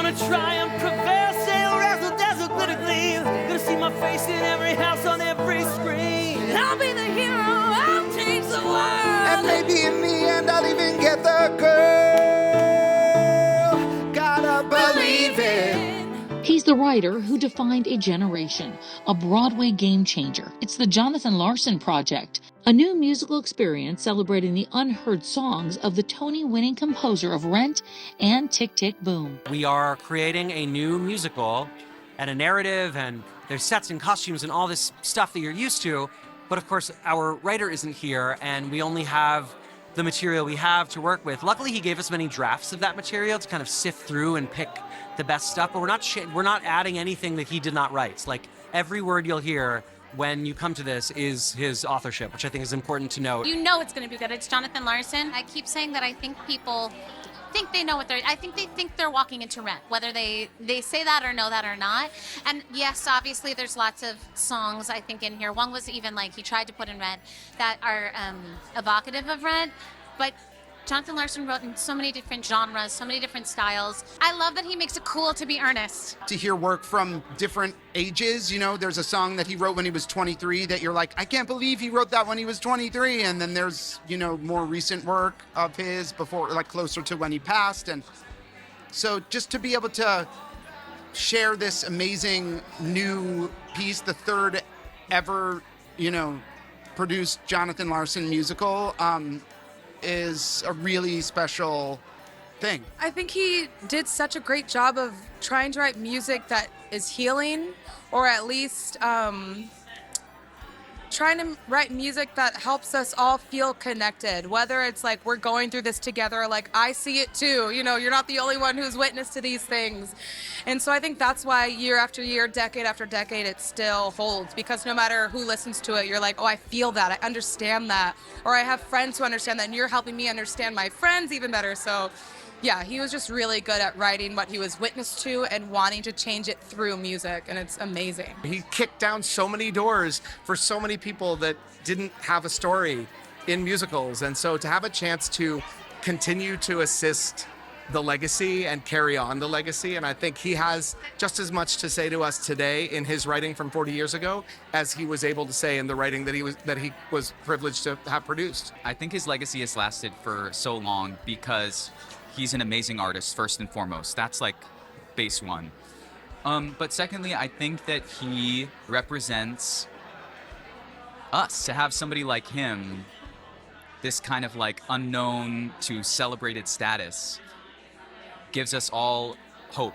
gonna try and prevail, sail, razzle, dazzle, glitter, gleam. Gonna see my face in every house, on every screen. I'll be the hero, I'll change the world. And maybe in the end I'll even get the girl. Gotta believe it. He's the writer who defined a generation, a Broadway game changer. It's the Jonathan Larson Project, a new musical experience celebrating the unheard songs of the Tony-winning composer of Rent and Tick, Tick, Boom. We are creating a new musical and a narrative, and there's sets and costumes and all this stuff that you're used to. But of course, our writer isn't here, and we only have the material we have to work with. Luckily, he gave us many drafts of that material to kind of sift through and pick the best stuff, but we're not adding anything that he did not write. It's like every word you'll hear when you come to this is his authorship, which I think is important to note. You know it's going to be good. It's Jonathan Larson. I keep saying that I think people think they know what I think they're walking into Rent, whether they say that or know that or not. And yes, obviously there's lots of songs I think in here. One was even like he tried to put in Rent that are evocative of Rent, but Jonathan Larson wrote in so many different genres, so many different styles. I love that he makes it cool to be earnest. To hear work from different ages, you know, there's a song that he wrote when he was 23 that you're like, I can't believe he wrote that when he was 23. And then there's, you know, more recent work of his before, like closer to when he passed. And so just to be able to share this amazing new piece, the third ever, you know, produced Jonathan Larson musical, is a really special thing. I think he did such a great job of trying to write music that is healing, or at least trying to write music that helps us all feel connected, whether it's like we're going through this together, like I see it too, you know, you're not the only one who's witness to these things. And so I think that's why year after year, decade after decade, it still holds, because no matter who listens to it, you're like, oh, I feel that, I understand that, or I have friends who understand that, and you're helping me understand my friends even better. So yeah, he was just really good at writing what he was witness to and wanting to change it through music, and it's amazing. He kicked down so many doors for so many people that didn't have a story in musicals, and so to have a chance to continue to assist the legacy and carry on the legacy, and I think he has just as much to say to us today in his writing from 40 years ago as he was able to say in the writing that he was privileged to have produced. I think his legacy has lasted for so long because he's an amazing artist, first and foremost. That's like base one. But secondly, I think that he represents us. To have somebody like him, this kind of like unknown to celebrated status, gives us all hope